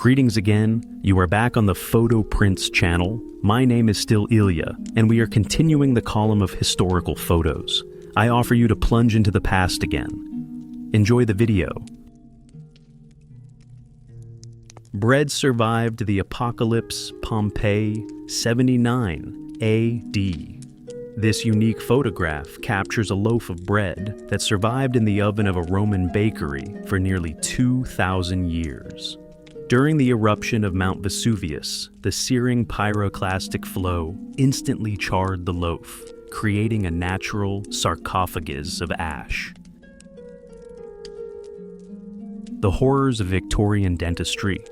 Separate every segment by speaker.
Speaker 1: Greetings again, you are back on the Photo Prints channel. My name is still Ilya, and we are continuing the column of historical photos. I offer you to plunge into the past again. Enjoy the video. Bread survived the apocalypse, Pompeii, 79 AD. This unique photograph captures a loaf of bread that survived in the oven of a Roman bakery for nearly 2,000 years. During the eruption of Mount Vesuvius, the searing pyroclastic flow instantly charred the loaf, creating a natural sarcophagus of ash. The horrors of Victorian dentistry,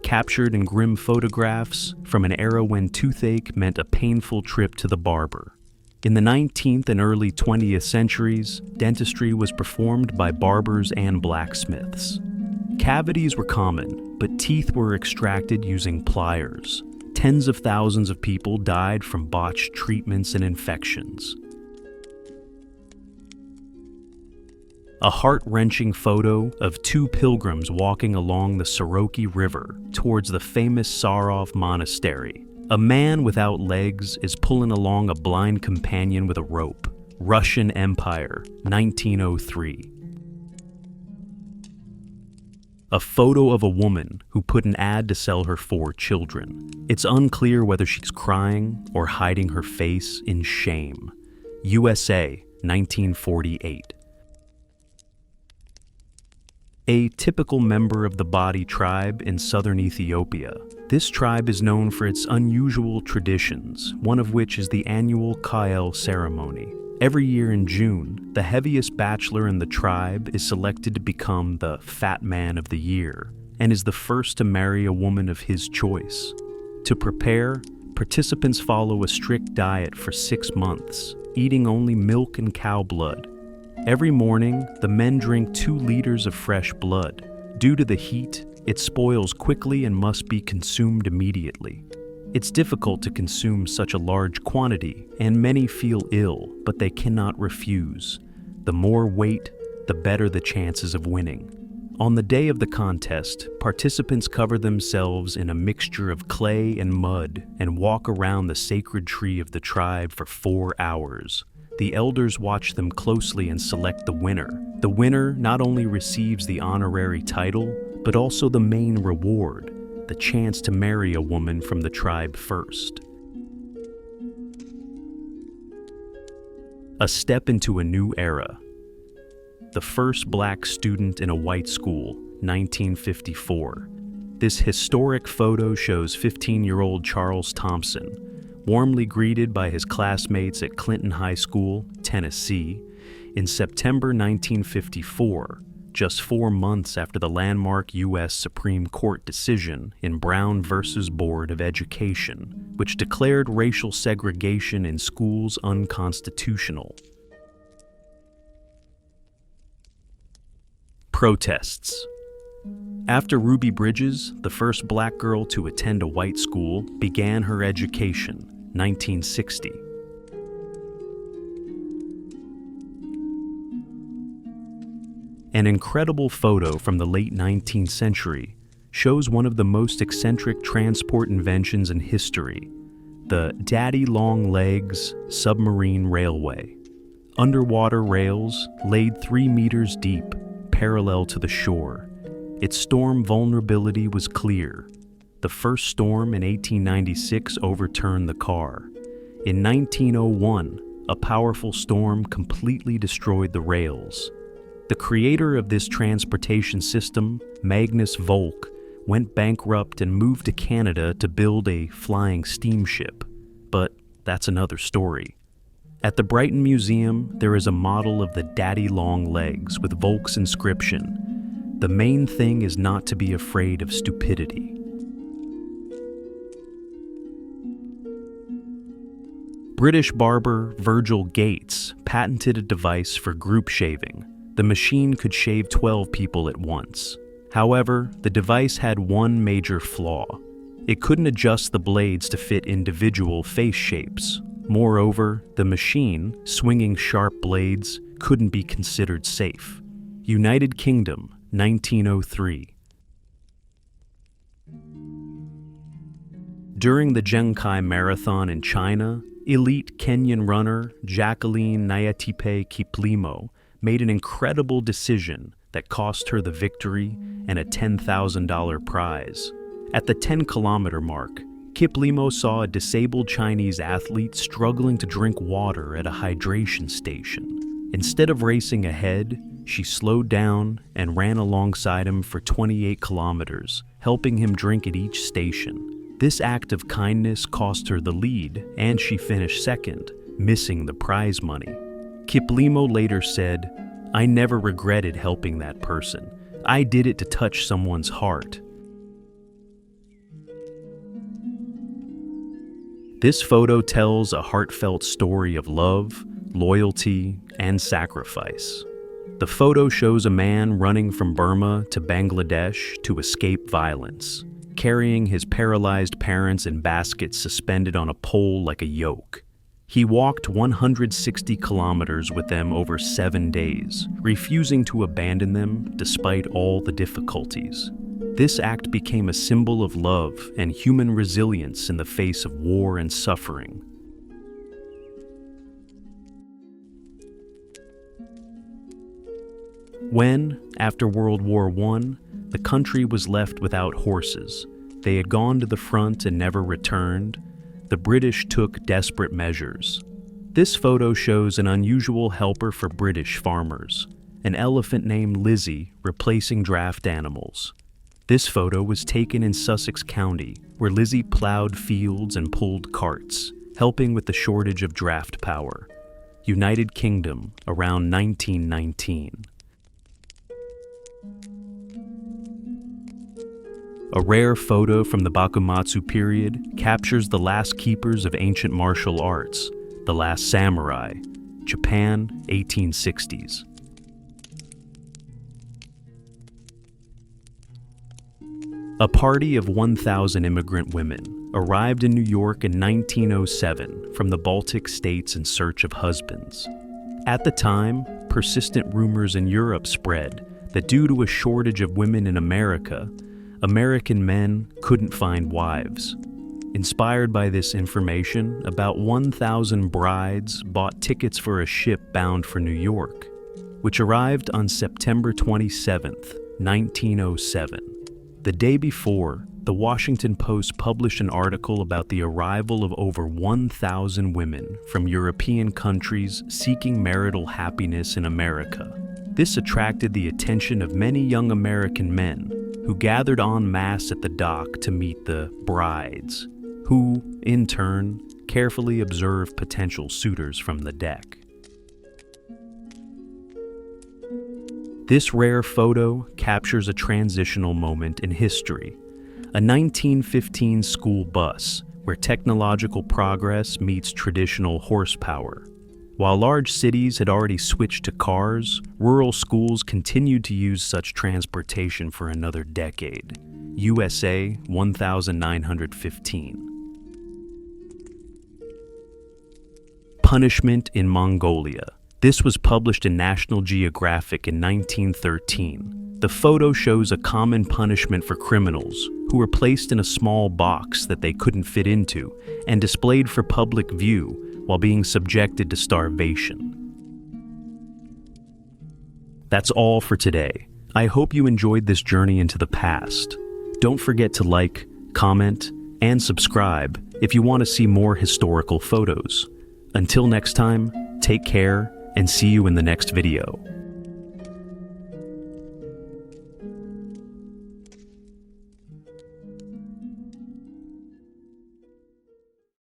Speaker 1: captured in grim photographs from an era when toothache meant a painful trip to the barber. In the 19th and early 20th centuries, dentistry was performed by barbers and blacksmiths. Cavities were common, but teeth were extracted using pliers. Tens of thousands of people died from botched treatments and infections. A heart-wrenching photo of two pilgrims walking along the Soroki River towards the famous Sarov Monastery. A man without legs is pulling along a blind companion with a rope. Russian Empire, 1903. A photo of a woman who put an ad to sell her 4 children. It's unclear whether she's crying or hiding her face in shame. USA, 1948. A typical member of the Badi tribe in southern Ethiopia. This tribe is known for its unusual traditions, one of which is the annual Kael ceremony. Every year in June, the heaviest bachelor in the tribe is selected to become the Fat Man of the Year and is the first to marry a woman of his choice. To prepare, participants follow a strict diet for 6 months, eating only milk and cow blood. Every morning, the men drink 2 liters of fresh blood. Due to the heat, it spoils quickly and must be consumed immediately. It's difficult to consume such a large quantity, and many feel ill, but they cannot refuse. The more weight, the better the chances of winning. On the day of the contest, participants cover themselves in a mixture of clay and mud and walk around the sacred tree of the tribe for 4 hours. The elders watch them closely and select the winner. The winner not only receives the honorary title, but also the main reward, the chance to marry a woman from the tribe first. A step into a new era. The first black student in a white school, 1954. This historic photo shows 15-year-old Charles Thompson, warmly greeted by his classmates at Clinton High School, Tennessee, in September 1954. Just 4 months after the landmark U.S. Supreme Court decision in Brown versus Board of Education, which declared racial segregation in schools unconstitutional. Protests. After Ruby Bridges, the first black girl to attend a white school, began her education, 1960. An incredible photo from the late 19th century shows one of the most eccentric transport inventions in history, the Daddy Long Legs submarine railway. Underwater rails laid 3 meters deep, parallel to the shore. Its storm vulnerability was clear. The first storm in 1896 overturned the car. In 1901, a powerful storm completely destroyed the rails. The creator of this transportation system, Magnus Volk, went bankrupt and moved to Canada to build a flying steamship. But that's another story. At the Brighton Museum, there is a model of the Daddy Long Legs with Volk's inscription, "The main thing is not to be afraid of stupidity." British barber Virgil Gates patented a device for group shaving. The machine could shave 12 people at once. However, the device had one major flaw. It couldn't adjust the blades to fit individual face shapes. Moreover, the machine, swinging sharp blades, couldn't be considered safe. United Kingdom, 1903. During the Zhengkai Marathon in China, elite Kenyan runner Jacqueline Nayatipe Kiplimo made an incredible decision that cost her the victory and a $10,000 prize. At the 10-kilometer mark, Kiplimo saw a disabled Chinese athlete struggling to drink water at a hydration station. Instead of racing ahead, she slowed down and ran alongside him for 28 kilometers, helping him drink at each station. This act of kindness cost her the lead, and she finished second, missing the prize money. Kiplimo later said, "I never regretted helping that person. I did it to touch someone's heart." This photo tells a heartfelt story of love, loyalty, and sacrifice. The photo shows a man running from Burma to Bangladesh to escape violence, carrying his paralyzed parents in baskets suspended on a pole like a yoke. He walked 160 kilometers with them over 7 days, refusing to abandon them despite all the difficulties. This act became a symbol of love and human resilience in the face of war and suffering. When, after World War I, the country was left without horses, they had gone to the front and never returned, the British took desperate measures. This photo shows an unusual helper for British farmers, an elephant named Lizzie replacing draft animals. This photo was taken in Sussex County, where Lizzie plowed fields and pulled carts, helping with the shortage of draft power. United Kingdom, around 1919. A rare photo from the Bakumatsu period captures the last keepers of ancient martial arts, the last samurai, Japan, 1860s. A party of 1,000 immigrant women arrived in New York in 1907 from the Baltic states in search of husbands. At the time, persistent rumors in Europe spread that due to a shortage of women in America, American men couldn't find wives. Inspired by this information, about 1,000 brides bought tickets for a ship bound for New York, which arrived on September 27, 1907. The day before, the Washington Post published an article about the arrival of over 1,000 women from European countries seeking marital happiness in America. This attracted the attention of many young American men who gathered en masse at the dock to meet the brides, who, in turn, carefully observed potential suitors from the deck. This rare photo captures a transitional moment in history, a 1915 school bus where technological progress meets traditional horsepower. While large cities had already switched to cars, rural schools continued to use such transportation for another decade. USA 1915. Punishment in Mongolia. This was published in National Geographic in 1913. The photo shows a common punishment for criminals who were placed in a small box that they couldn't fit into and displayed for public view while being subjected to starvation. That's all for today. I hope you enjoyed this journey into the past. Don't forget to like, comment, and subscribe if you want to see more historical photos. Until next time, take care and see you in the next video.